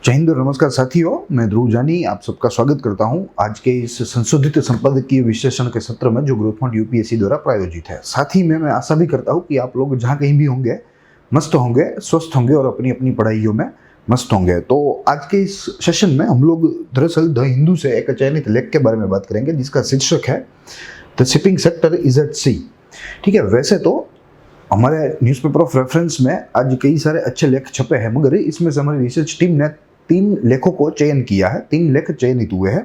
जय हिंद और नमस्कार साथियों, मैं ध्रुव जानी आप सबका स्वागत करता हूं आज के इस संशोधित संपादकीय विश्लेषण के सत्र में जो ग्रोथ फंड यूपीएससी द्वारा प्रायोजित है। साथ ही में मैं आशा भी करता हूं कि आप लोग जहां कहीं भी होंगे मस्त होंगे, स्वस्थ होंगे और अपनी अपनी पढ़ाइयों में मस्त होंगे। तो आज के इस सेशन में हम लोग दरअसल द हिंदू से एक चयनित लेख के बारे में बात करेंगे जिसका शीर्षक है the shipping sector is at sea. ठीक है, वैसे तो हमारे न्यूज़पेपर ऑफ रेफरेंस में आज कई सारे अच्छे लेख छपे हैं, मगर इसमें से हमारी रिसर्च टीम ने 3 लेखों को चयन किया है। 3 लेख चयनित हुए हैं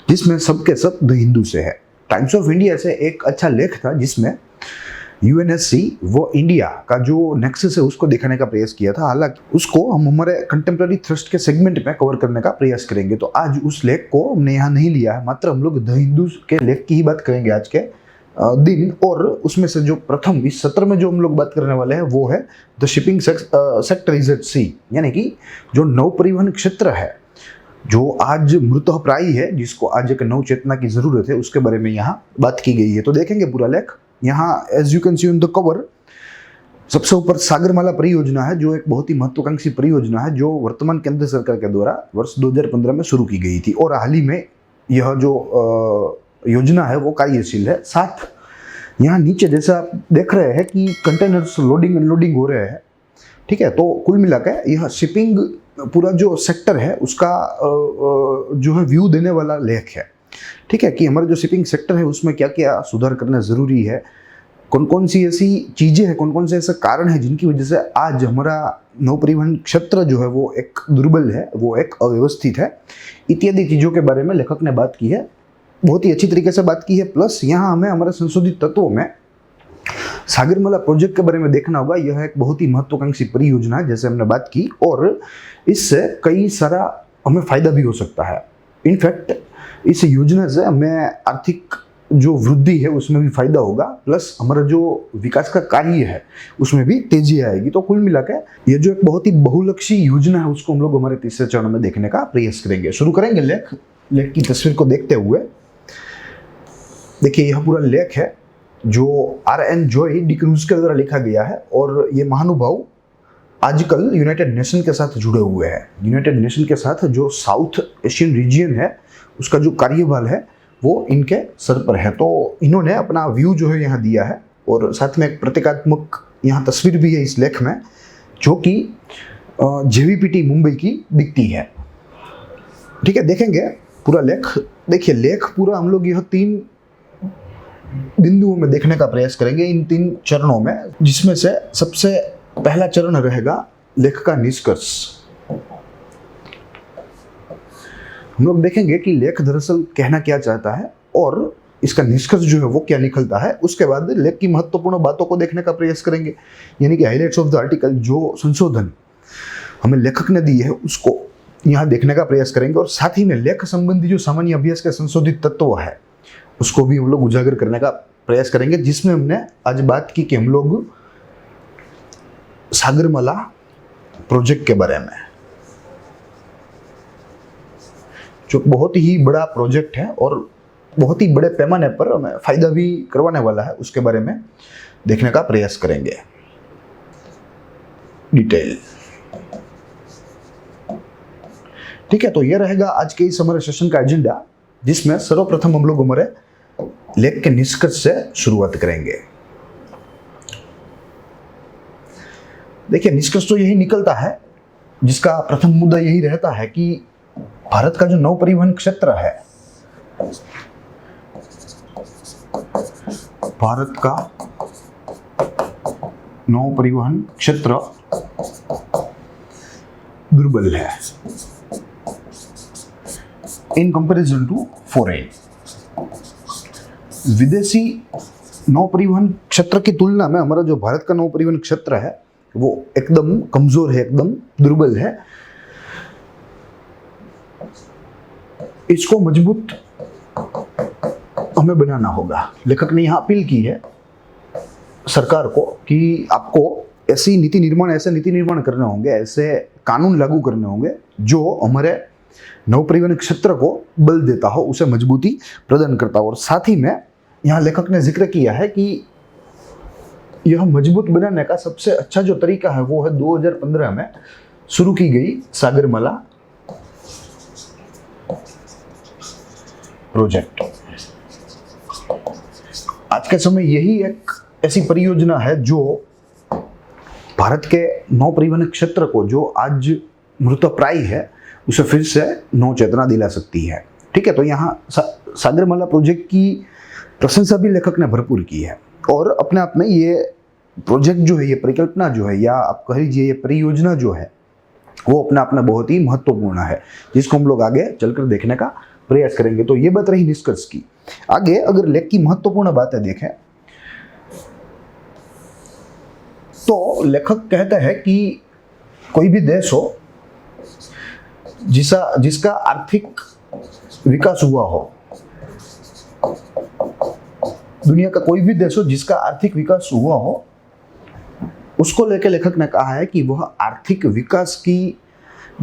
जिसमें सबके सब द हिंदू से है। टाइम्स ऑफ इंडिया से एक अच्छा लेख था जिसमें यूएनएससी वो इंडिया का जो नेक्सस है उसको दिखाने का प्रयास किया था। हालांकि उसको हम हमारे कंटेम्प्रेरी थ्रस्ट के सेगमेंट में कवर करने का प्रयास करेंगे, तो आज उस लेख को हमने यहाँ नहीं लिया है। मात्र हम लोग द हिंदू के लेख की ही बात करेंगे आज के दिन। और उसमें से जो प्रथम इस सत्र में जो हम लोग बात करने वाले हैं वो है the shipping sector is at sea, यानी कि जो नौ परिवहन क्षेत्र है जो आज मृतप्रायी है, जिसको आज एक नव चेतना की जरूरत है, उसके बारे में यहाँ बात की गई है। तो देखेंगे पूरा लेख। यहाँ as you can see on the cover सबसे ऊपर सागरमाला परियोजना है जो एक बहुत ही महत्वाकांक्षी परियोजना है जो वर्तमान केंद्र सरकार के द्वारा वर्ष 2015 में शुरू की गई थी और हाल ही में यह जो योजना है वो कार्यशील है। साथ यहाँ नीचे जैसा आप देख रहे हैं कि कंटेनर्स लोडिंग अनलोडिंग हो रहे हैं। ठीक है, तो कुल मिलाकर यह शिपिंग पूरा जो सेक्टर है उसका जो है व्यू देने वाला लेख है। ठीक है, कि हमारा जो शिपिंग सेक्टर है उसमें क्या क्या सुधार करना ज़रूरी है, कौन कौन सी ऐसी चीज़ें हैं, कौन कौन से ऐसे कारण हैं जिनकी वजह से आज हमारा नौ परिवहन क्षेत्र जो है वो एक दुर्बल है, वो एक अव्यवस्थित है, इत्यादि चीज़ों के बारे में लेखक ने बात की है। बहुत ही अच्छी तरीके से बात की है। प्लस यहाँ हमें हमारे संशोधित तत्वों में सागरमाला प्रोजेक्ट के बारे में देखना होगा। यह एक बहुत ही महत्वाकांक्षी परियोजना है जैसे हमने बात की, और इससे कई सारा हमें फायदा भी हो सकता है। इनफैक्ट इस योजना से हमें आर्थिक जो वृद्धि है उसमें भी फायदा होगा, प्लस हमारा जो विकास का कार्य है उसमें भी तेजी आएगी। तो कुल मिलाकर ये जो एक बहुत ही बहुलक्षी योजना है उसको हम लोग हमारे तीसरे चरण में देखने का प्रयास करेंगे। शुरू करेंगे लेख की तस्वीर को देखते हुए। देखिए, यह पूरा लेख है जो आर.एन. जॉय डी क्रूज के द्वारा लिखा गया है और ये महानुभाव आजकल यूनाइटेड नेशन के साथ जुड़े हुए हैं। यूनाइटेड नेशन के साथ जो साउथ एशियन रीजन है उसका जो कार्यभार है वो इनके सर पर है। तो इन्होंने अपना व्यू जो है यहाँ दिया है और साथ में एक प्रतीकात्मक यहाँ तस्वीर भी है इस लेख में जो कि जेवीपीटी मुंबई की दिखती है। ठीक है, देखेंगे पूरा लेख। देखिए, लेख पूरा हम लोग यह 3 बिंदुओं में देखने का प्रयास करेंगे, इन 3 चरणों में, जिसमें से सबसे पहला चरण रहेगा लेख का निष्कर्ष। हम लोग देखेंगे कि लेख दरअसल कहना क्या चाहता है और इसका निष्कर्ष जो है वो क्या निकलता है। उसके बाद लेख की महत्वपूर्ण बातों को देखने का प्रयास करेंगे, यानी कि हाइलाइट्स ऑफ द आर्टिकल, जो संशोधन हमें लेखक ने दी है उसको यहाँ देखने का प्रयास करेंगे। और साथ ही में लेख संबंधी जो सामान्य अभ्यास के संशोधित तत्व है उसको भी हम लोग उजागर करने का प्रयास करेंगे, जिसमें हमने आज बात की कि हम लोग सागरमाला प्रोजेक्ट के बारे में, जो बहुत ही बड़ा प्रोजेक्ट है और बहुत ही बड़े पैमाने पर हमें फायदा भी करवाने वाला है, उसके बारे में देखने का प्रयास करेंगे डिटेल। ठीक है, तो यह रहेगा आज के इस हमारे सेशन का एजेंडा, जिसमें सर्वप्रथम हम लोग हमारे लेख के निष्कर्ष से शुरुआत करेंगे। देखिए, निष्कर्ष तो यही निकलता है, जिसका प्रथम मुद्दा यही रहता है कि भारत का जो नौ परिवहन क्षेत्र है, भारत का नौ परिवहन क्षेत्र दुर्बल है इन कंपैरिजन टू फॉरेन। विदेशी नौ परिवहन क्षेत्र की तुलना में हमारा जो भारत का नौ परिवहन क्षेत्र है वो एकदम कमजोर है, एकदम दुर्बल है। इसको मजबूत हमें बनाना होगा। लेखक ने यहाँ अपील की है सरकार को कि आपको ऐसे नीति निर्माण करने होंगे, ऐसे कानून लागू करने होंगे जो हमारे नौ परिवहन क्षेत्र को बल देता हो, उसे मजबूती प्रदान करता हो। और साथ ही में यहाँ लेखक ने जिक्र किया है कि यह मजबूत बनाने का सबसे अच्छा जो तरीका है वो है 2015 में शुरू की गई सागरमाला प्रोजेक्ट। आज के समय यही एक ऐसी परियोजना है जो भारत के नौ परिवहन क्षेत्र को, जो आज मृतप्राय है, उसे फिर से नौ चेतना दिला सकती है। ठीक है, तो यहाँ सागरमाला प्रोजेक्ट की प्रशंसा भी लेखक ने भरपूर की है, और अपने आप में ये प्रोजेक्ट जो है, ये परिकल्पना जो है, या आप कह लीजिए ये परियोजना जो है, वो अपने आप में बहुत ही महत्वपूर्ण है, जिसको हम लोग आगे चलकर देखने का प्रयास करेंगे। तो ये बात रही निष्कर्ष की। आगे अगर लेख की महत्वपूर्ण बातें देखें तो लेखक कहता है कि कोई भी देश हो जिसका आर्थिक विकास हुआ हो, दुनिया का कोई भी देश हो जिसका आर्थिक विकास हुआ हो, उसको लेकर लेखक ने कहा है कि वह आर्थिक विकास की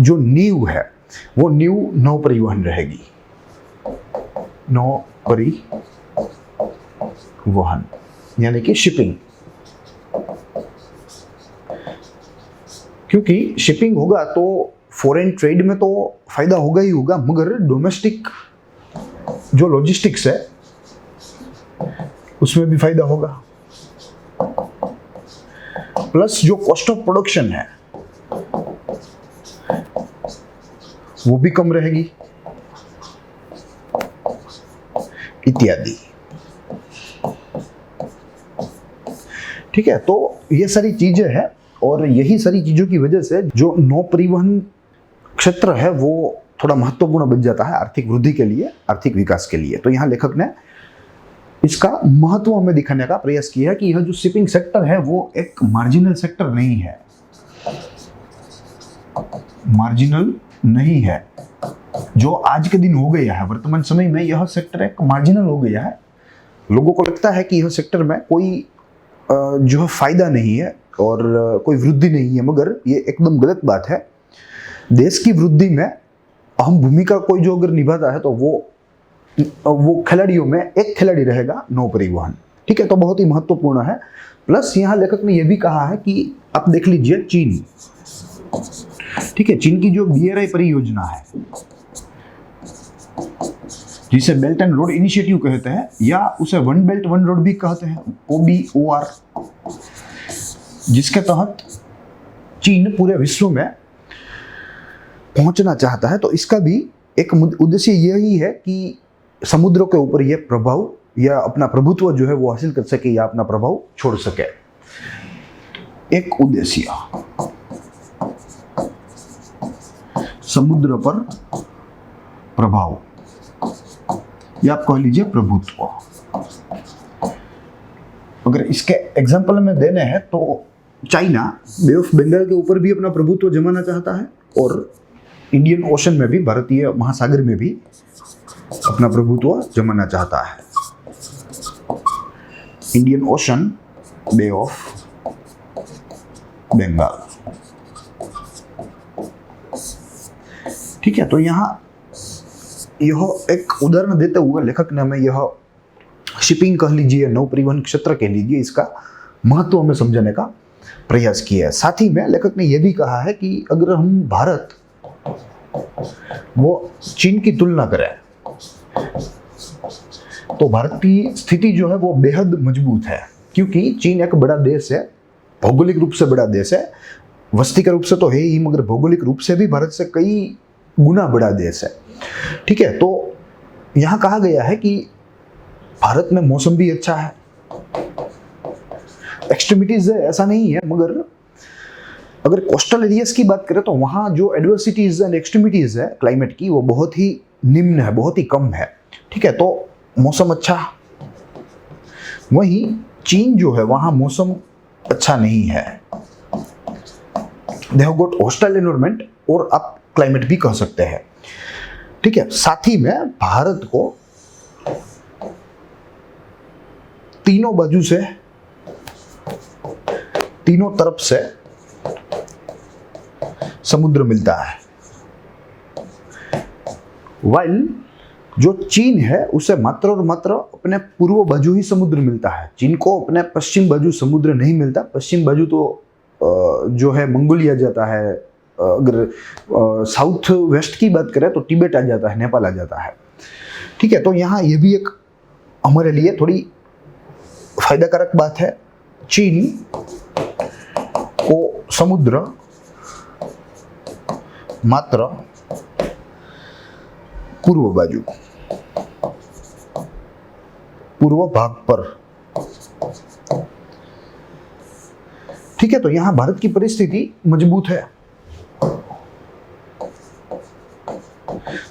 जो नींव है, वो नींव नौ परिवहन रहेगी। नौ परिवहन यानी कि शिपिंग, क्योंकि शिपिंग होगा तो फॉरेन ट्रेड में तो फायदा होगा ही होगा, मगर डोमेस्टिक जो लॉजिस्टिक्स है उसमें भी फायदा होगा। प्लस जो कॉस्ट ऑफ प्रोडक्शन है वो भी कम रहेगी, इत्यादि। ठीक है, तो ये सारी चीजें हैं, और यही सारी चीजों की वजह से जो नौ परिवहन क्षेत्र है वो थोड़ा महत्वपूर्ण बन जाता है आर्थिक वृद्धि के लिए, आर्थिक विकास के लिए। तो यहाँ लेखक ने इसका महत्व हमें दिखाने का प्रयास किया है कि यह जो शिपिंग सेक्टर है वो एक मार्जिनल सेक्टर नहीं है, मार्जिनल नहीं है। जो आज के दिन हो गया है, वर्तमान समय में यह सेक्टर एक मार्जिनल हो गया है। लोगों को लगता है कि यह सेक्टर में कोई जो है फायदा नहीं है और कोई वृद्धि नहीं है, मगर ये एकदम गलत बात है। देश की वृद्धि में अहम भूमिका कोई जो अगर निभाता है तो वो खिलाड़ियों में एक खिलाड़ी रहेगा नौ परिवहन। ठीक है, तो बहुत ही महत्वपूर्ण है। प्लस यहाँ लेखक ने यह भी कहा है कि आप देख लीजिए चीन, ठीक है, चीन की जो BRI परियोजना है, जिसे बेल्ट एंड रोड इनिशिएटिव कहते हैं, या उसे वन बेल्ट वन रोड भी कहते हैं, OBOR, जिसके तहत चीन पूरे विश्व में पहुंचना चाहता है। तो इसका भी एक उद्देश्य यही है कि समुद्रों के ऊपर यह प्रभाव या अपना प्रभुत्व जो है वो हासिल कर सके, या अपना प्रभाव छोड़ सके। एक उद्देश्य समुद्र पर प्रभाव, या आप कह लीजिए प्रभुत्व। अगर इसके एग्जाम्पल में देने हैं तो चाइना बे ऑफ बंगाल के ऊपर भी अपना प्रभुत्व जमाना चाहता है, और इंडियन ओशन में भी, भारतीय महासागर में भी अपना प्रभुत्व जमाना चाहता है। Indian Ocean, bay of Bengal. ठीक है, तो यहाँ यह एक उदाहरण देते हुए लेखक ने हमें यह शिपिंग कह लीजिए, नौ परिवहन क्षेत्र कह लीजिए, इसका महत्व हमें समझाने का प्रयास किया है। साथ ही में लेखक ने यह भी कहा है कि अगर हम भारत वो चीन की तुलना करें तो भारत की स्थिति जो है वो बेहद मजबूत है, क्योंकि चीन एक बड़ा देश है, भौगोलिक रूप से बड़ा देश है, वस्ती के रूप से तो है ही, मगर भौगोलिक रूप से भी भारत से कई गुना बड़ा देश है। ठीक है, तो यहाँ कहा गया है कि भारत में मौसम भी अच्छा है, एक्सट्रीमिटीज है ऐसा नहीं है, मगर अगर कोस्टल एरियाज की बात करें तो वहाँ जो एडवर्सिटीज एंड एक्सट्रीमिटीज है क्लाइमेट की, वो बहुत ही निम्न है, बहुत ही कम है। ठीक है, तो मौसम अच्छा। वहीं चीन जो है वहाँ मौसम अच्छा नहीं है, they have got hostile environment, और आप क्लाइमेट भी कह सकते हैं। ठीक है, साथ ही में भारत को तीनों बाजू से, तीनों तरफ से समुद्र मिलता है, वाइल जो चीन है उसे मात्र और मात्र अपने पूर्व बाजू ही समुद्र मिलता है। चीन को अपने पश्चिम बाजू समुद्र नहीं मिलता। पश्चिम बाजू तो जो है मंगोलिया जाता है, अगर साउथ वेस्ट की बात करें तो तिब्बत आ जाता है, नेपाल आ जाता है। ठीक है, तो यहाँ ये भी एक हमारे लिए थोड़ी फायदाकारक बात है। चीन को समुद्र मात्र पूर्व बाजू, पूर्व भाग पर, ठीक है, तो यहां भारत की परिस्थिति मजबूत है।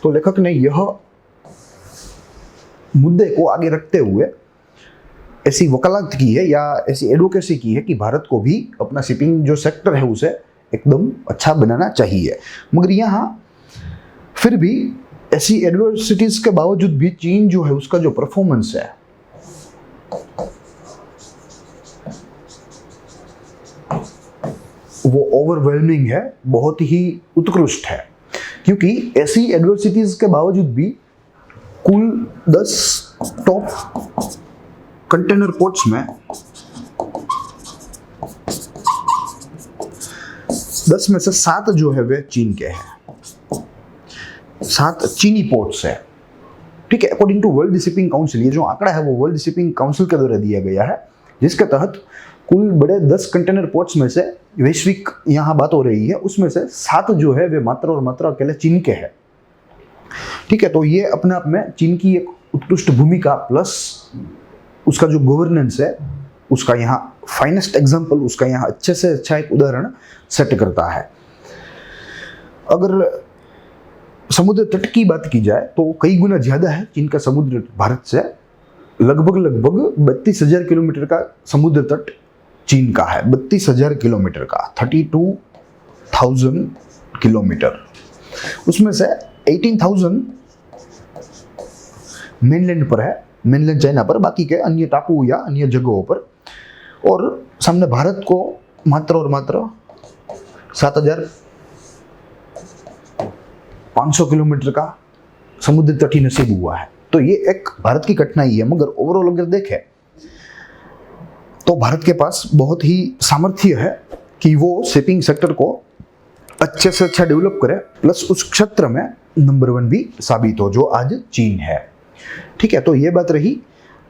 तो लेखक ने यह मुद्दे को आगे रखते हुए ऐसी वकालत की है या ऐसी एडवोकेसी की है कि भारत को भी अपना शिपिंग जो सेक्टर है उसे एकदम अच्छा बनाना चाहिए। मगर यहाँ फिर भी ऐसी एडवर्सिटीज के बावजूद भी चीन जो है उसका जो परफॉर्मेंस है वो ओवरवेलमिंग है, बहुत ही उत्कृष्ट है। क्योंकि ऐसी एडवर्सिटीज के बावजूद भी कुल 10 टॉप कंटेनर पोर्ट्स में 10 में से 7 जो है वे चीन के हैं, 7 चीनी पोर्ट्स है। ठीक है, according to World Shipping Council, ये जो आंकड़ा है वो वर्ल्ड शिपिंग काउंसिल के द्वारा दिया गया है, जिसके तहत कुल बड़े 10 कंटेनर पोर्ट्स में से वैश्विक यहाँ बात हो रही है, उसमें से 7 जो है वे मात्र और मात्र अकेले चीन के हैं। ठीक है, तो ये अपने आप में चीन की एक उत्कृष्ट भूमिका प्लस उसका जो गवर्नेंस है उसका यहाँ फाइनेस्ट एग्जाम्पल, उसका यहाँ अच्छे से अच्छा एक उदाहरण सेट करता है। अगर समुद्र तट की बात की जाए तो कई गुना ज्यादा है चीन का समुद्र भारत से, लगभग 32,000 किलोमीटर का समुद्र तट चीन का है, 32,000 किलोमीटर का, 32,000 किलोमीटर। उसमें से 18,000 मेनलैंड पर है, मेनलैंड चाइना पर, बाकी के अन्य टापू या अन्य जगहों पर। और सामने भारत को मात्र और मात्र 7,500 किलोमीटर का समुद्र तट ही नसीब हुआ है। तो ये एक भारत की कठिनाई है। मगर ओवरऑल अगर देखें तो भारत के पास बहुत ही सामर्थ्य है कि वो शिपिंग सेक्टर को अच्छे से अच्छा डेवलप करे, प्लस उस क्षेत्र में नंबर 1 भी साबित हो, जो आज चीन है। ठीक है, तो ये बात रही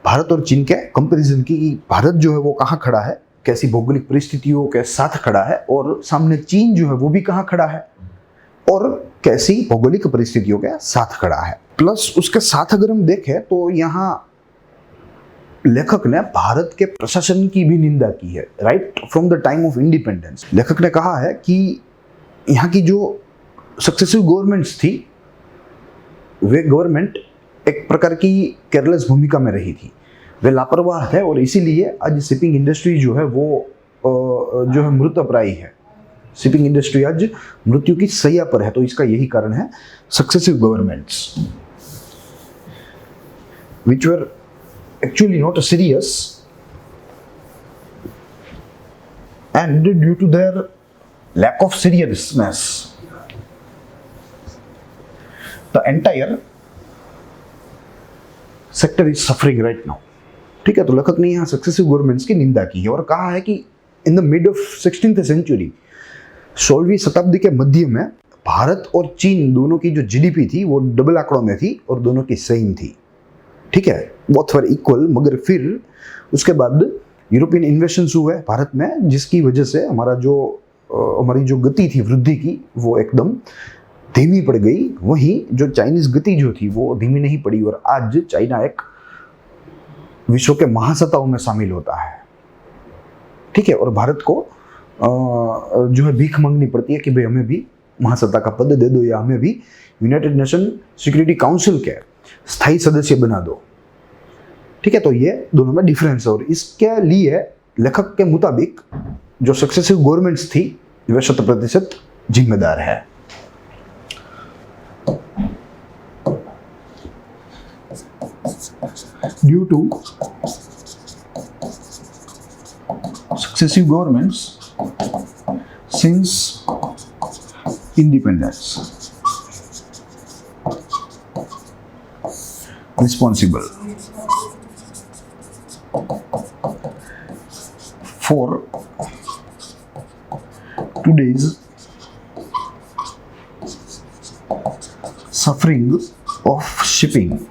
भारत और चीन के कंपैरिजन की, भारत जो है वो कहाँ खड़ा है, कैसी भौगोलिक परिस्थितियों के साथ खड़ा है, और सामने चीन जो है वो भी कहाँ खड़ा है और कैसी भौगोलिक परिस्थितियों के साथ खड़ा है। प्लस उसके साथ अगर हम देखें तो यहाँ लेखक ने भारत के प्रशासन की भी निंदा की है। Right from the time of independence लेखक ने कहा है कि यहाँ की जो सक्सेसिव गवर्नमेंट्स थी वे गवर्नमेंट एक प्रकार की केयरलेस भूमिका में रही थी, वे लापरवाह थे, और इसीलिए आज शिपिंग इंडस्ट्री जो है वो जो है मृतप्रायी है। शिपिंग इंडस्ट्री आज मृत्यु की सैया पर है। तो इसका यही कारण है successive governments which were actually not serious, and due to their lack of seriousness the entire sector is suffering right now। ठीक है, तो लेखक ने यहाँ सक्सेसिव गवर्नमेंट्स की निंदा की है और कहा है कि in the mid of 16th century, 16वीं शताब्दी के मध्य में भारत और चीन दोनों की जो जीडीपी थी वो डबल आंकड़ों में थी और दोनों की सेम थी। ठीक है, बोथ वर इक्वल। मगर फिर उसके बाद यूरोपियन इन्वेशंस हुए भारत में, जिसकी वजह से हमारी जो गति थी वृद्धि की वो एकदम धीमी पड़ गई। वहीं जो चाइनीज गति जो थी वो धीमी नहीं पड़ी, और आज चाइना एक विश्व के महासत्ताओं में शामिल होता है। ठीक है, और भारत को जो है भीख मांगनी पड़ती है कि भाई हमें भी महासत्ता का पद दे दो, या हमें भी यूनाइटेड नेशन सिक्योरिटी काउंसिल के स्थायी सदस्य बना दो। ठीक है, तो ये दोनों में डिफरेंस है, और इसके लिए लेखक के मुताबिक जो सक्सेसिव गवर्नमेंट्स थी वे 100% जिम्मेदार है। Due two successive governments since independence responsible for today's suffering of shipping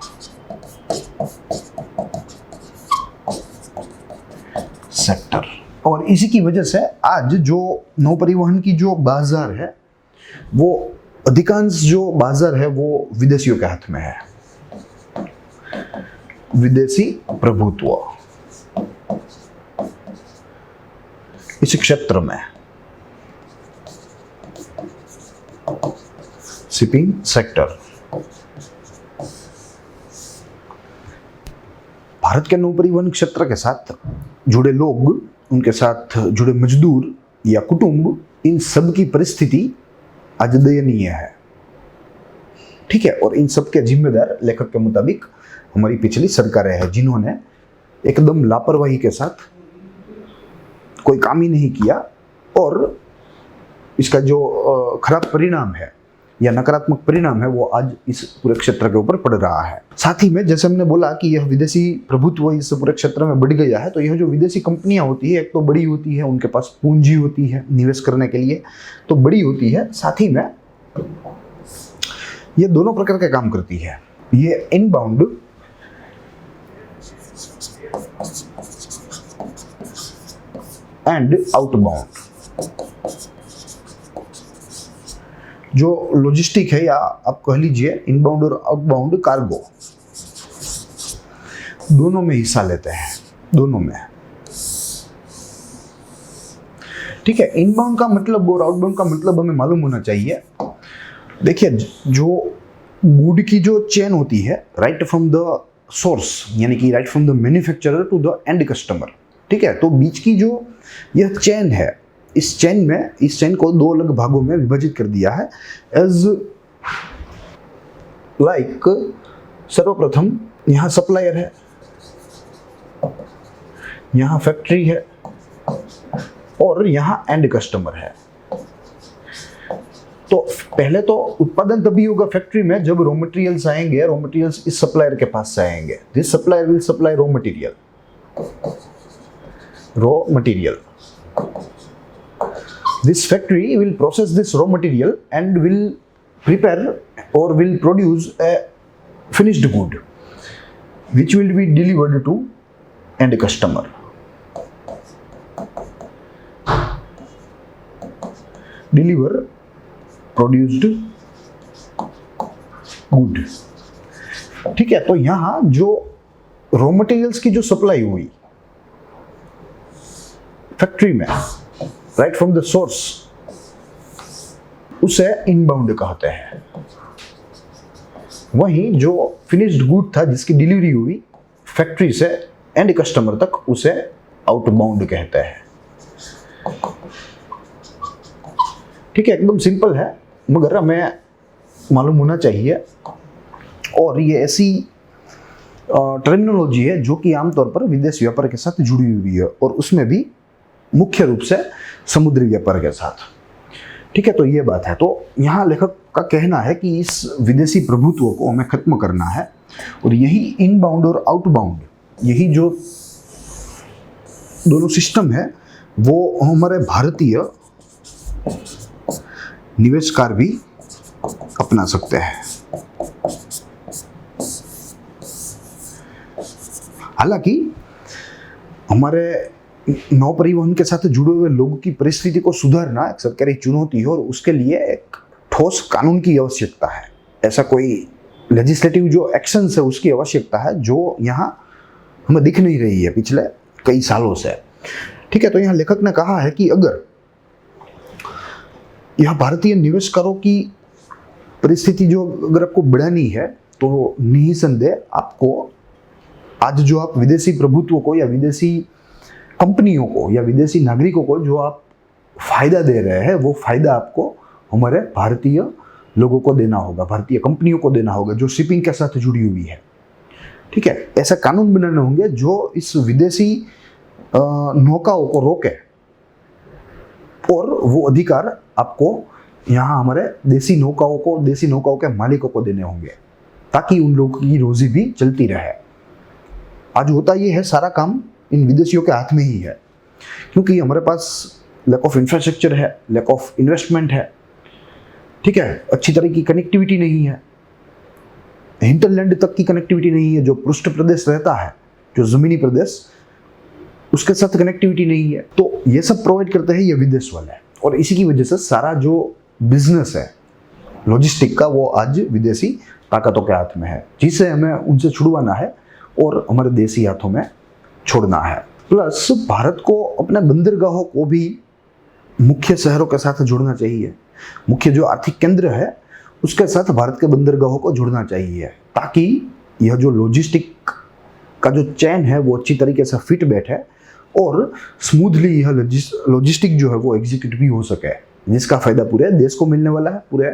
sector. और इसी की वजह से आज जो नौ परिवहन की जो बाजार है, वो अधिकांश जो बाजार है वो विदेशियों के हाथ में है। विदेशी प्रभुत्व इस क्षेत्र में, शिपिंग सेक्टर। भारत के नौ परिवहन क्षेत्र के साथ जुड़े लोग, उनके साथ जुड़े मजदूर या कुटुंब, इन सब की परिस्थिति आज दयनीय है। ठीक है, और इन सब के जिम्मेदार लेखक के मुताबिक हमारी पिछली सरकारें हैं, जिन्होंने एकदम लापरवाही के साथ कोई काम ही नहीं किया, और इसका जो खराब परिणाम है या नकारात्मक परिणाम है वो आज इस पूरे क्षेत्र के ऊपर पड़ रहा है। साथ ही में जैसे हमने बोला कि यह विदेशी प्रभुत्व इस पूरे क्षेत्र में बढ़ गया है, तो यह जो विदेशी कंपनियां होती है, एक तो बड़ी होती है, उनके पास पूंजी होती है निवेश करने के लिए, तो बड़ी होती है। साथ ही में ये दोनों प्रकार के काम करती है। ये इनबाउंड एंड आउटबाउंड जो लॉजिस्टिक है, या आप कह लीजिए इनबाउंड और आउटबाउंड कार्गो, दोनों में हिस्सा लेते हैं, दोनों में। ठीक है, इनबाउंड का मतलब और आउटबाउंड का मतलब हमें मालूम होना चाहिए। देखिए, जो गुड की जो चेन होती है, राइट फ्रॉम द सोर्स, यानी कि right from the manufacturer to the end customer. ठीक है, तो बीच की जो यह चेन है, इस चेन को दो अलग भागों में विभाजित कर दिया है। एज लाइक सर्वप्रथम यहां सप्लायर है, यहां फैक्ट्री है, और यहां एंड कस्टमर है। तो पहले तो उत्पादन तभी होगा फैक्ट्री में जब रॉ मटेरियल्स आएंगे, रॉ मटेरियल्स इस सप्लायर के पास से आएंगे। This supplier will supply raw material, this factory will process this raw material and will prepare or will produce a finished good which will be delivered to end customer. Deliver produced good। ठीक है, तो यहां जो raw materials की जो supply हुई factory में, right from the source, उसे इनबाउंड कहते हैं। वहीं जो फिनिश्ड गुड था, जिसकी डिलीवरी हुई फैक्ट्री से एंड कस्टमर तक, उसे आउटबाउंड कहते हैं। ठीक है, एकदम सिंपल है, मगर हमें मालूम होना चाहिए। और ये ऐसी टर्मिनोलॉजी है जो कि आमतौर पर विदेश व्यापार के साथ जुड़ी हुई है, और उसमें भी मुख्य रूप से समुद्री व्यापार के साथ। ठीक है, तो ये बात है। तो यहाँ लेखक का कहना है कि इस विदेशी प्रभुत्व को हमें खत्म करना है, और यही इनबाउंड और आउटबाउंड, यही जो दोनों सिस्टम है, वो हमारे भारतीय निवेशकार भी अपना सकते हैं। हालांकि हमारे नौ परिवहन के साथ जुड़े हुए लोगों की परिस्थिति को सुधारना एक सरकारी चुनौती है, और उसके लिए एक ठोस कानून की आवश्यकता है। ऐसा कोई लेजिस्लेटिव जो एक्शंस है उसकी आवश्यकता है, जो यहाँ हमें दिख नहीं रही है पिछले कई सालों से। ठीक है, तो यहाँ लेखक ने कहा है कि अगर यह भारतीय निवेशकारों की परिस्थिति जो अगर आपको बढ़ानी है, तो निसंदेह आपको आज जो आप विदेशी प्रभुत्व को या विदेशी कंपनियों को या विदेशी नागरिकों को जो आप फायदा दे रहे हैं, वो फायदा आपको हमारे भारतीय लोगों को देना होगा, भारतीय कंपनियों को देना होगा जो शिपिंग के साथ जुड़ी हुई है। ठीक है, ऐसा कानून बनाने होंगे जो इस विदेशी नौकाओं को रोके, और वो अधिकार आपको यहाँ हमारे देसी नौकाओं के मालिकों को देने होंगे, ताकि उन लोगों की रोजी भी चलती रहे। आज होता ये है, सारा काम इन विदेशियों के हाथ में ही है, क्योंकि हमारे पास लैक ऑफ इंफ्रास्ट्रक्चर है, लैक ऑफ इन्वेस्टमेंट है। ठीक है, अच्छी तरह की कनेक्टिविटी नहीं है, हिंटरलैंड तक की कनेक्टिविटी नहीं है। जो पृष्ठ प्रदेश रहता है, जो जमीनी प्रदेश, उसके साथ कनेक्टिविटी नहीं है, तो ये सब प्रोवाइड करते हैं ये विदेश वाले। और इसी की वजह से सारा जो बिजनेस है लॉजिस्टिक का वो आज विदेशी ताकतों के हाथ में है, जिसे हमें उनसे छुड़वाना है और हमारे देसी हाथों में छोड़ना है। प्लस भारत को अपने बंदरगाहों को भी मुख्य शहरों के साथ जोड़ना चाहिए। मुख्य जो आर्थिक केंद्र है उसके साथ भारत के बंदरगाहों को जोड़ना चाहिए, ताकि यह जो लॉजिस्टिक का जो चेन है वो अच्छी तरीके से फिट बैठे और स्मूथली यह लॉजिस्टिक जो है वो एग्जीक्यूट भी हो सके, जिसका फायदा पूरे देश को मिलने वाला है, पूरे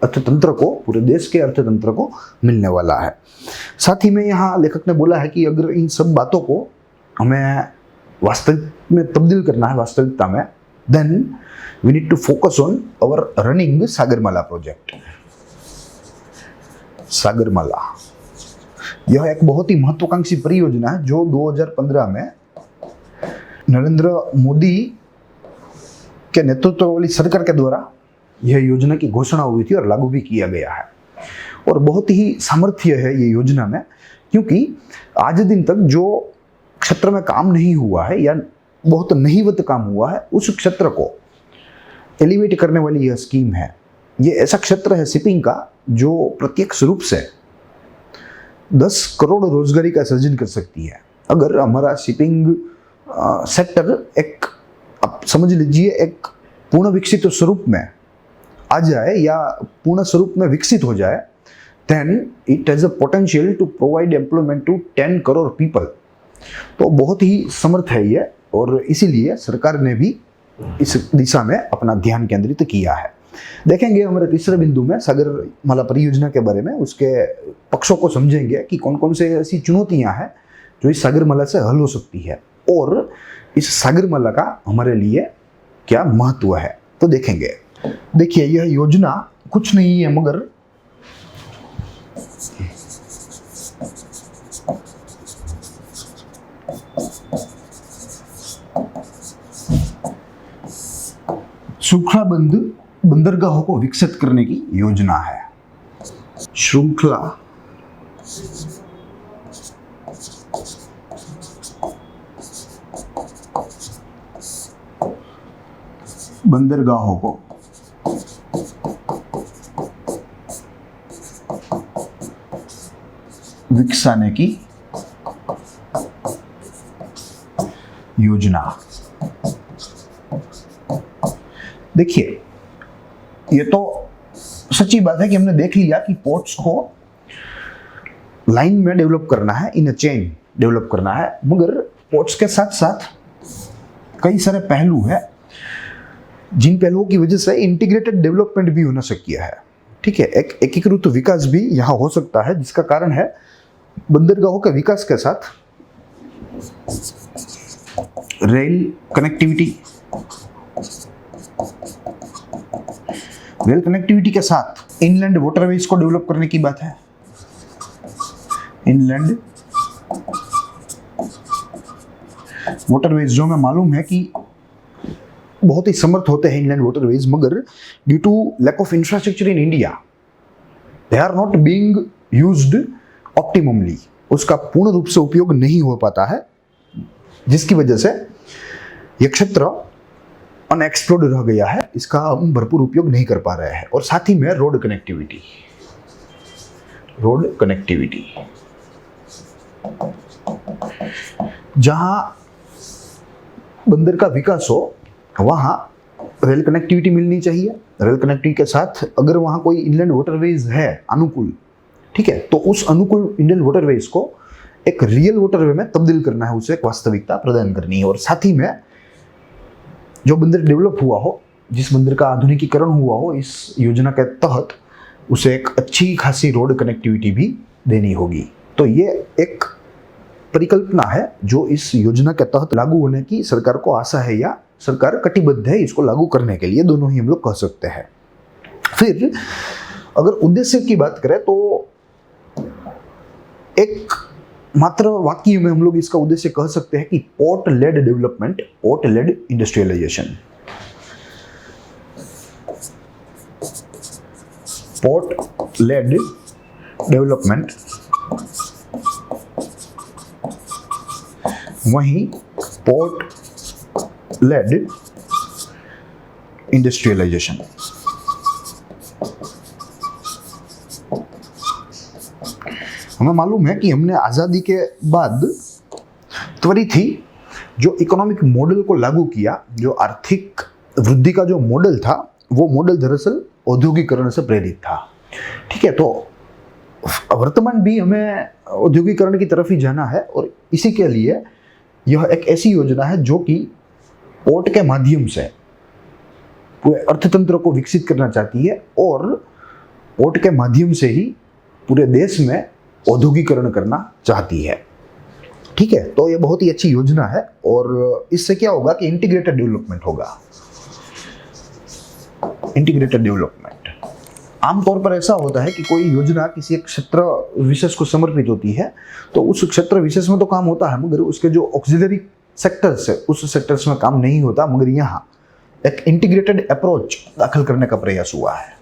अर्थतंत्र को, पूरे देश के अर्थतंत्र को मिलने वाला है। साथ ही में यहाँ लेखक ने बोला है कि अगर इन सब बातों को हमें वास्तविक में तब्दील करना है, वास्तविकता में, then we need to focus on our running Sagarmala project. Sagarmala यह एक बहुत ही महत्वाकांक्षी परियोजना है जो 2015 में नरेंद्र मोदी के नेतृत्व वाली सरकार के द्वारा यह योजना की घोषणा हुई थी और लागू भी किया गया है। और बहुत ही सामर्थ्य है ये योजना में, क्योंकि आज दिन तक जो क्षेत्र में काम नहीं हुआ है या बहुत नहीवत काम हुआ है, उस क्षेत्र को एलिवेट करने वाली यह स्कीम है। ये ऐसा क्षेत्र है शिपिंग का जो प्रत्यक्ष रूप से 10 करोड़ रोजगारी का सृजन कर सकती है। अगर हमारा शिपिंग सेक्टर एक, आप समझ लीजिए, एक पूर्ण विकसित स्वरूप में आ जाए या पूर्ण स्वरूप में विकसित हो जाए, then it has a potential to provide employment to 10 crore people। तो बहुत ही समर्थ है ये, और इसीलिए सरकार ने भी इस दिशा में अपना ध्यान केंद्रित किया है। देखेंगे हमारे तीसरे बिंदु में सागरमाला परियोजना के बारे में, उसके पक्षों को समझेंगे कि कौन कौन से ऐसी चुनौतियां हैं जो इस सागरमाला से हल हो सकती है और इस सागरमाला का हमारे लिए क्या महत्व है, तो देखेंगे। देखिए, यह योजना कुछ नहीं है मगर श्रृंखलाबद्ध बंदरगाहों को विकसित करने की योजना है। श्रृंखला बंदरगाहों को विकसाने की योजना। देखिए, ये तो सच्ची बात है कि हमने देख लिया कि पोर्ट्स को लाइन में डेवलप करना है, इन चेन डेवलप करना है, मगर पोर्ट्स के साथ साथ कई सारे पहलू हैं जिन पहलुओं की वजह से इंटीग्रेटेड डेवलपमेंट भी होना शक्य है। ठीक है, एक एकीकृत विकास भी यहाँ हो सकता है, जिसका कारण है बंदरगाहों के विकास के साथ रेल कनेक्टिविटी, रेल कनेक्टिविटी के साथ इनलैंड वाटरवेज को डेवलप करने की बात है। इनलैंड वाटरवेज, जो हमें मालूम है कि बहुत ही समर्थ होते हैं इनलैंड वाटरवेज, मगर due to lack of infrastructure in India they are not being used optimally. उसका पूर्ण रूप से उपयोग नहीं हो पाता है, जिसकी वजह से यह क्षेत्र अनएक्सप्लोर्ड रह गया है, इसका हम भरपूर उपयोग नहीं कर पा रहे हैं। और साथ ही में रोड कनेक्टिविटी, रोड कनेक्टिविटी, जहां बंदर का विकास हो वहां रेल कनेक्टिविटी मिलनी चाहिए। रेल कनेक्टिविटी के साथ अगर वहां कोई इनलैंड वाटरवेज है अनुकूल, ठीक है, तो उस अनुकूल इंडियन वाटरवेज को एक रियल वाटरवे में तब्दील करना है, उसे एक वास्तविकता प्रदान करनी है। और साथ ही में जो बंदर डेवलप हुआ हो, जिस बंदर का आधुनिकीकरण हुआ हो इस योजना के तहत, उसे एक अच्छी खासी रोड कनेक्टिविटी भी देनी होगी। तो ये एक परिकल्पना है जो इस योजना के तहत लागू होने की सरकार को आशा है, या सरकार कटिबद्ध है इसको लागू करने के लिए, दोनों ही हम लोग कह सकते हैं। फिर अगर उद्देश्य की बात करें तो एक मात्र वाक्य में हम लोग इसका उद्देश्य कह सकते हैं कि port led development, port led industrialisation. Port led development वहीं पोर्ट लेड इंडस्ट्रियलाइजेशन। हमें मालूम है कि हमने आज़ादी के बाद त्वरित ही जो इकोनॉमिक मॉडल को लागू किया, जो आर्थिक वृद्धि का जो मॉडल था, वो मॉडल दरअसल औद्योगिकरण से प्रेरित था। ठीक है, तो वर्तमान भी हमें औद्योगिकरण की तरफ ही जाना है और इसी के लिए यह एक ऐसी योजना है जो कि पोर्ट के माध्यम से पूरे अर्थतंत्र को विकसित करना चाहती है और पोर्ट के माध्यम से ही पूरे देश में औद्योगिकरण करना चाहती है। ठीक है, तो ये बहुत ही अच्छी योजना है और इससे क्या होगा कि इंटीग्रेटेड डेवलपमेंट होगा। इंटीग्रेटेड डेवलपमेंट आमतौर पर ऐसा होता है कि कोई योजना किसी एक क्षेत्र विशेष को समर्पित होती है, तो उस क्षेत्र विशेष में तो काम होता है, मगर उसके जो ऑक्सिलरी सेक्टर्स है उस सेक्टर्स में काम नहीं होता। मगर यहाँ एक इंटीग्रेटेड अप्रोच दाखिल करने का प्रयास हुआ है,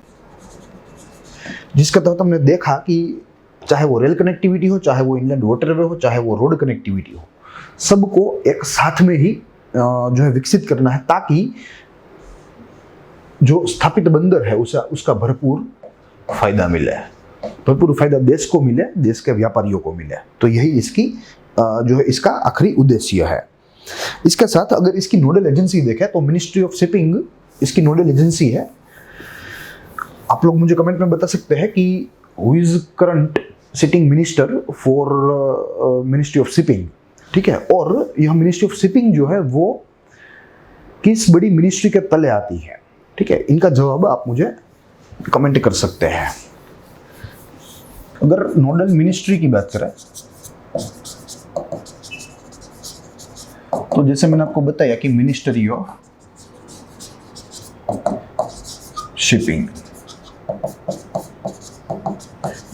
जिसके तहत हमने देखा कि चाहे वो रेल कनेक्टिविटी हो, चाहे वो इनलैंड वाटरवे हो, चाहे वो रोड कनेक्टिविटी हो, सबको एक साथ में ही जो है विकसित करना है, ताकि जो स्थापित बंदर है उसका भरपूर फायदा मिले, भरपूर फायदा देश को मिले, देश के व्यापारियों को मिले। तो यही इसकी जो है इसका आखिरी उद्देश्य है। इसके साथ अगर इसकी नोडल एजेंसी देखें तो मिनिस्ट्री ऑफ शिपिंग इसकी नोडल एजेंसी है। आप लोग मुझे कमेंट में बता सकते हैं कि who is current sitting minister for ministry of shipping. ठीक है, और यह मिनिस्ट्री ऑफ शिपिंग जो है वो किस बड़ी मिनिस्ट्री के तले आती है। ठीक है, इनका जवाब आप मुझे कमेंट कर सकते हैं। अगर नोडल मिनिस्ट्री की बात करें तो जैसे मैंने आपको बताया कि मिनिस्ट्री ऑफ शिपिंग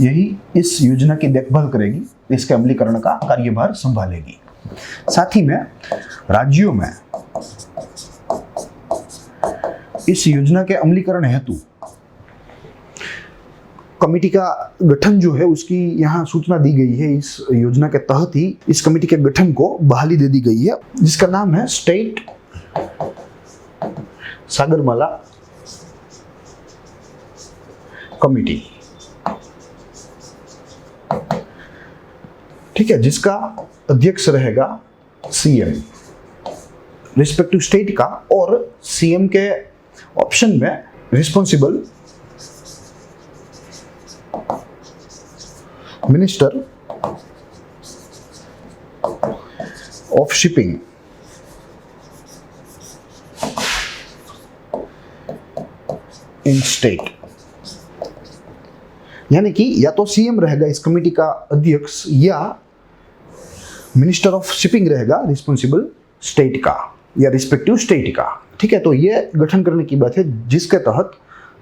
यही इस योजना की देखभाल करेगी, इसके अमलीकरण का कार्यभार संभालेगी। साथ ही में राज्यों में इस योजना के अमलीकरण हेतु कमेटी का गठन जो है उसकी यहाँ सूचना दी गई है। इस योजना के तहत ही इस कमेटी के गठन को बहाली दे दी गई है, जिसका नाम है स्टेट सागरमाला कमेटी। ठीक है, जिसका अध्यक्ष रहेगा सीएम रिस्पेक्टिव स्टेट का, और सीएम के ऑप्शन में responsible minister of shipping in state. यानी कि या तो सीएम रहेगा इस कमेटी का अध्यक्ष या मिनिस्टर ऑफ शिपिंग रहेगा रिस्पॉन्सिबल स्टेट का या रिस्पेक्टिव स्टेट का। ठीक है, तो ये गठन करने की बात है, जिसके तहत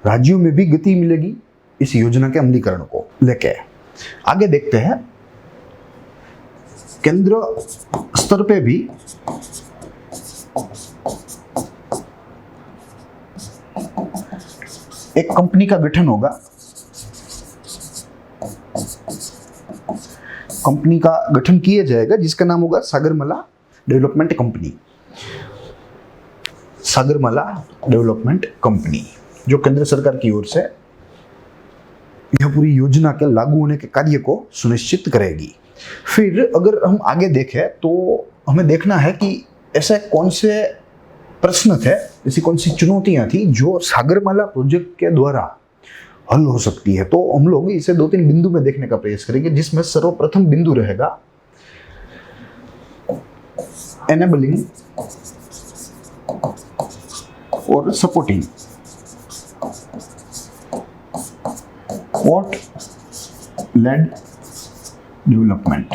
राज्यों में भी गति मिलेगी इस योजना के अमलीकरण को लेके। आगे देखते हैं, केंद्र स्तर पे भी एक कंपनी का गठन होगा। कंपनी का गठन किया जाएगा जिसका नाम होगा Sagarmala development company. Sagarmala development company जो केंद्र सरकार की ओर से यह पूरी योजना के लागू होने के कार्य को सुनिश्चित करेगी। फिर अगर हम आगे देखें तो हमें देखना है कि ऐसे कौन से प्रश्न थे, ऐसी कौन सी चुनौतियां थी जो सागरमाला प्रोजेक्ट के द्वारा हल हो सकती है। तो हम लोग इसे 2-3 बिंदु में देखने का प्रयास करेंगे, जिसमें सर्वप्रथम बिंदु रहेगा एनेबलिंग और supporting port led development.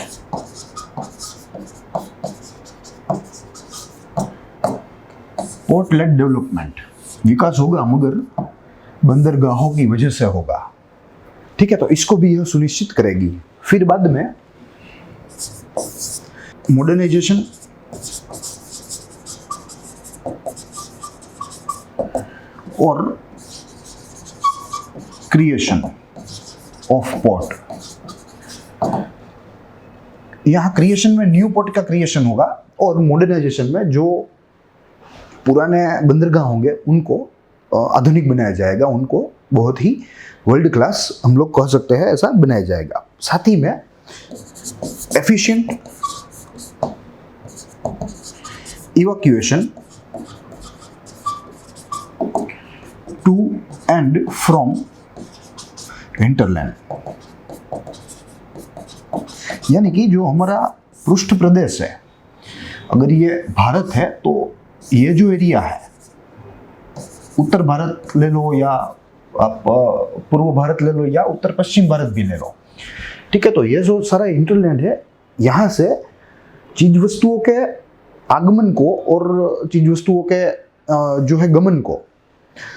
Port led development विकास होगा मगर बंदरगाहों की वजह से होगा। ठीक है, तो इसको भी यह सुनिश्चित करेगी। फिर बाद में मॉडर्नाइजेशन और क्रिएशन ऑफ पोर्ट। यहाँ क्रिएशन में न्यू पोर्ट का क्रिएशन होगा और मॉडर्नाइजेशन में जो पुराने बंदरगाह होंगे उनको आधुनिक बनाया जाएगा, उनको बहुत ही वर्ल्ड क्लास हम लोग कह सकते हैं ऐसा बनाया जाएगा। साथ ही में efficient evacuation to and from hinterland, यानी कि जो हमारा पृष्ठ प्रदेश है, अगर ये भारत है तो ये जो एरिया है, उत्तर भारत ले लो या आप पूर्व भारत ले लो या उत्तर पश्चिम भारत भी ले लो, ठीक है। तो ये जो सारा इंटरलैंड है, यहाँ से चीज वस्तुओं के आगमन को और चीज वस्तुओं के जो है गमन को,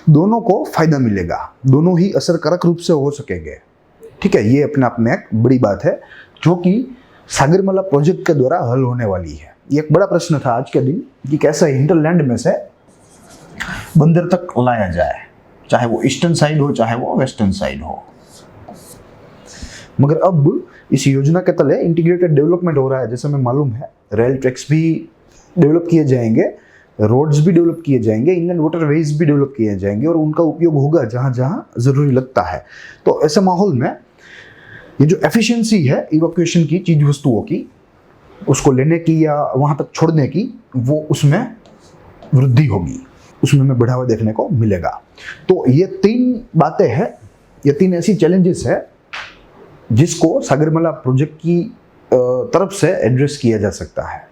दोनों को फायदा मिलेगा, दोनों ही असरकारक रूप से हो सकेंगे, ठीक है। ये अपने आप में एक बड़ी बात है जो कि सागरमाला प्रोजेक्ट के द्वारा हल होने वाली है। ये एक बड़ा प्रश्न था आज के दिन कि कैसे हिंटरलैंड में से बंदर तक लाया जाए, चाहे वो ईस्टर्न साइड हो चाहे वो वेस्टर्न साइड हो। मगर अब इस योजना के तले इंटीग्रेटेड डेवलपमेंट हो रहा है, जैसे हमें मालूम है। रेल ट्रैक्स भी डेवलप किए जाएंगे, रोड्स भी डेवलप किए जाएंगे, इनलैंड वाटरवेज भी डेवलप किए जाएंगे और उनका उपयोग होगा जहाँ जहाँ जरूरी लगता है। तो ऐसे माहौल में ये जो एफिशिएंसी है इवैक्यूएशन की, चीज वस्तुओं की, उसको लेने की या वहां तक छोड़ने की, वो उसमें वृद्धि होगी, उसमें हमें बढ़ावा देखने को मिलेगा। तो ये 3 बातें हैं, ये 3 ऐसी चैलेंजेस है जिसको सागरमाला प्रोजेक्ट की तरफ से एड्रेस किया जा सकता है।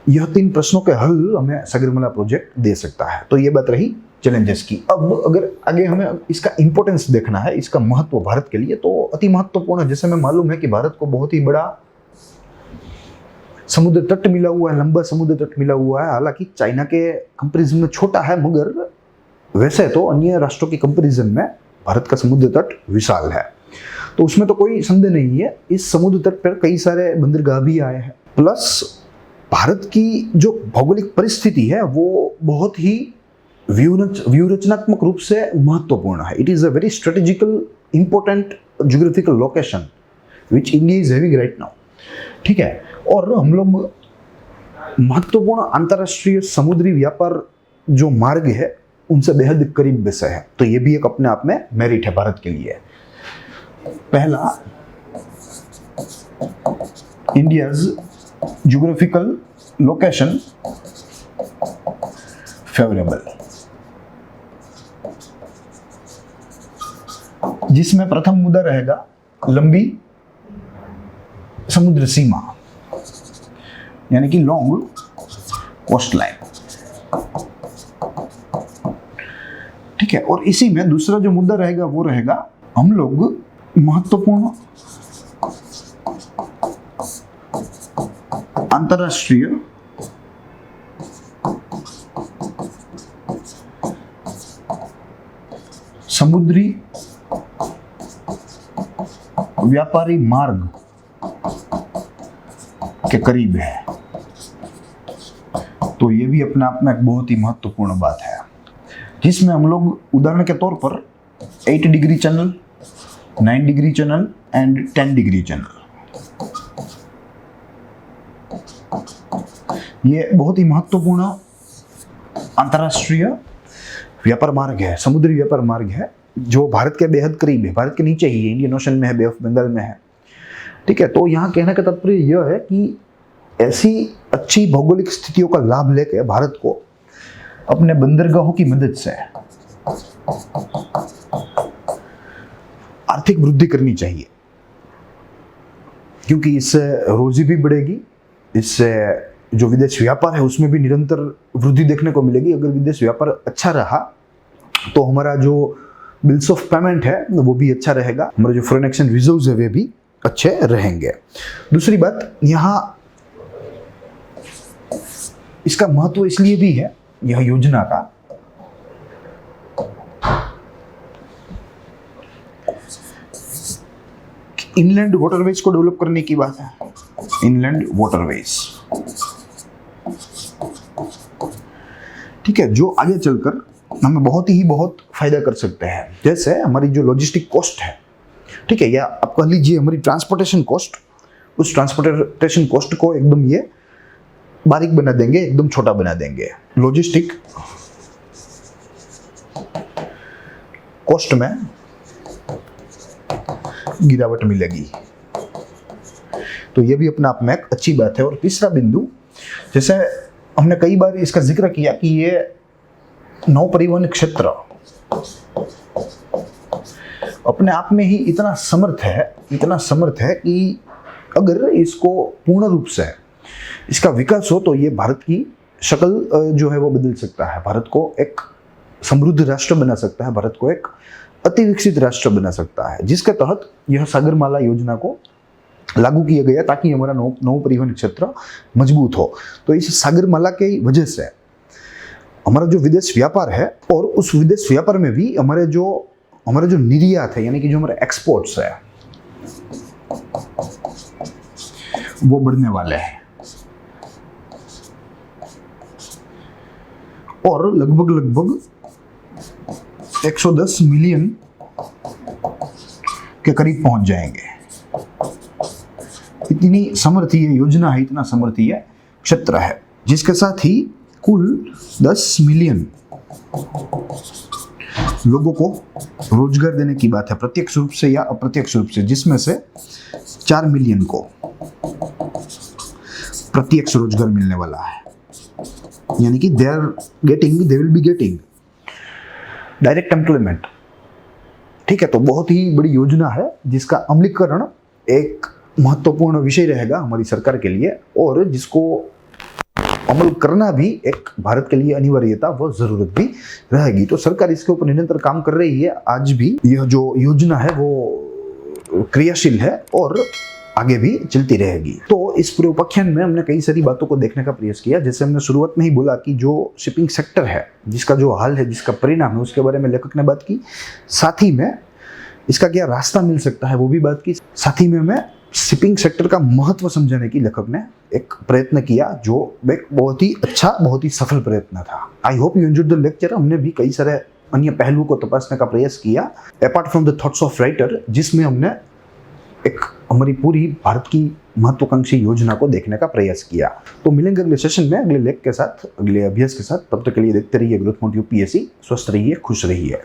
यह 3 प्रश्नों के हल हमें सागरमाला प्रोजेक्ट दे सकता है। तो ये बात रही चैलेंजेस की। अब अगर आगे हमें इसका इंपॉर्टेंस देखना है, इसका महत्व भारत के लिए, तो अति महत्वपूर्ण है। जैसे हमें मालूम है कि भारत को बहुत ही बड़ा समुद्र तट मिला हुआ है, लंबा समुद्र तट मिला हुआ है। हालांकि चाइना के कंपैरिजन में छोटा है, मगर वैसे तो अन्य राष्ट्रों के कंपैरिजन में भारत का समुद्र तट विशाल है। तो उसमें तो कोई संदेह नहीं है, इस समुद्र तट पर कई सारे बंदरगाह भी आए हैं। प्लस भारत की जो भौगोलिक परिस्थिति है वो बहुत ही व्यूरचनात्मक रूप से महत्वपूर्ण है। It is a very strategical important geographical location which India is having right now, ठीक है। और हम लोग महत्वपूर्ण अंतर्राष्ट्रीय समुद्री व्यापार जो मार्ग है उनसे बेहद करीब बसे है। तो ये भी एक अपने आप में मेरिट है भारत के लिए। पहला, इंडियाज ज्योग्राफिकल लोकेशन फेवरेबल, जिसमें प्रथम मुद्दा रहेगा लंबी समुद्र सीमा, यानी कि लॉन्ग कोस्ट लाइन, ठीक है। और इसी में दूसरा जो मुद्दा रहेगा वो रहेगा हम लोग महत्वपूर्ण अंतरराष्ट्रीय समुद्री व्यापारी मार्ग के करीब है। तो ये भी अपने आप में एक बहुत ही महत्वपूर्ण बात है, जिसमें हम लोग उदाहरण के तौर पर 8 degree channel, 9 degree channel and 10 degree channel, ये बहुत ही महत्वपूर्ण अंतर्राष्ट्रीय व्यापार मार्ग है, समुद्री व्यापार मार्ग है, जो भारत के बेहद करीब है। भारत के नीचे ही है, इंडियन ओशन में है, बे ऑफ बंगाल में है, ठीक है। तो यहाँ कहने का तात्पर्य यह है कि ऐसी अच्छी भौगोलिक स्थितियों का लाभ लेकर भारत को अपने बंदरगाहों की मदद से आर्थिक वृद्धि करनी चाहिए, क्योंकि इससे रोजी भी बढ़ेगी, इससे जो विदेश व्यापार है उसमें भी निरंतर वृद्धि देखने को मिलेगी। अगर विदेश व्यापार अच्छा रहा तो हमारा जो बिल्स ऑफ पेमेंट है वो भी अच्छा रहेगा, हमारे जो फॉरेन एक्सचेंज रिजर्व्स है वे भी अच्छे रहेंगे। दूसरी बात, यहाँ इसका महत्व इसलिए भी है, यह योजना का, इनलैंड वाटरवेज को डेवलप करने की बात है। इनलैंड वाटरवेज, ठीक है, जो आगे चलकर हमें बहुत फायदा कर सकते हैं। जैसे हमारी जो लॉजिस्टिक कॉस्ट है, ठीक है, या आप कह लीजिए हमारी ट्रांसपोर्टेशन कॉस्ट, उस ट्रांसपोर्टेशन कॉस्ट को एकदम ये बारीक बना देंगे, एकदम छोटा बना देंगे। लॉजिस्टिक कॉस्ट में गिरावट मिलेगी, तो ये भी अपने आप में एक अच्छी बात है। और तीसरा बिंदु, जैसे हमने कई बार इसका जिक्र किया कि ये नौ परिवहन क्षेत्र अपने आप में ही इतना समर्थ है कि अगर इसको पूर्ण रूप से इसका विकास हो तो ये भारत की शक्ल जो है वो बदल सकता है, भारत को एक समृद्ध राष्ट्र बना सकता है, भारत को एक अति विकसित राष्ट्र बना सकता है, जिसके तहत यह सागरमाला योजना को लागू किया गया ताकि हमारा नौ परिवहन क्षेत्र मजबूत हो। तो इस सागरमाला की वजह से हमारा जो विदेश व्यापार है, और उस विदेश व्यापार में भी हमारा जो निर्यात है, यानी कि जो हमारे एक्सपोर्ट्स है, वो बढ़ने वाले हैं। और लगभग 110 मिलियन के करीब पहुंच जाएंगे। इतनी समर्थी ये योजना है, इतना समर्थी ये क्षेत्र है, जिसके साथ ही कुल 10 मिलियन लोगों को रोजगार देने की बात है, प्रत्यक्ष रूप से या अप्रत्यक्ष रूप से, जिसमें से 4 मिलियन को प्रत्यक्ष रोजगार मिलने वाला है। यानी कि they will be getting direct employment. ठीक है, तो बहुत ही बड़ी योजना है जिसका अमलीकरण एक महत्वपूर्ण विषय रहेगा हमारी सरकार के लिए, और जिसको अमल करना भी एक भारत के लिए अनिवार्यता व जरूरत भी रहेगी। तो सरकार इसके ऊपर निरंतर काम कर रही है। आज भी यह जो योजना है वो क्रियाशील है और आगे भी चलती रहेगी। तो इस पूरे उपाख्यान में हमने कई सारी बातों को देखने का प्रयास किया। जैसे हमने शुरुआत में ही बोला कि जो शिपिंग सेक्टर है, जिसका जो हाल है, जिसका परिणाम है, उसके बारे में लेखक ने बात की। साथ ही में इसका क्या रास्ता मिल सकता है वो भी बात की। साथ ही में हमें शिपिंग सेक्टर का महत्व समझाने की लेखक ने एक प्रयत्न किया, जो एक बहुत ही अच्छा, बहुत ही सफल प्रयत्न था। I hope you enjoyed the lecture. हमने भी कई सारे अन्य पहलुओं को तपासने का प्रयास किया apart from the thoughts of writer, जिसमें हमने एक हमारी पूरी भारत की महत्वाकांक्षी योजना को देखने का प्रयास किया। तो मिलेंगे अगले सेशन में, अगले लेख के साथ, अगले अभ्यास के साथ। तब तक के लिए देखते रहिए ग्रोथ पॉइंट यूपीएससी। स्वस्थ रहिए, खुश रहिए।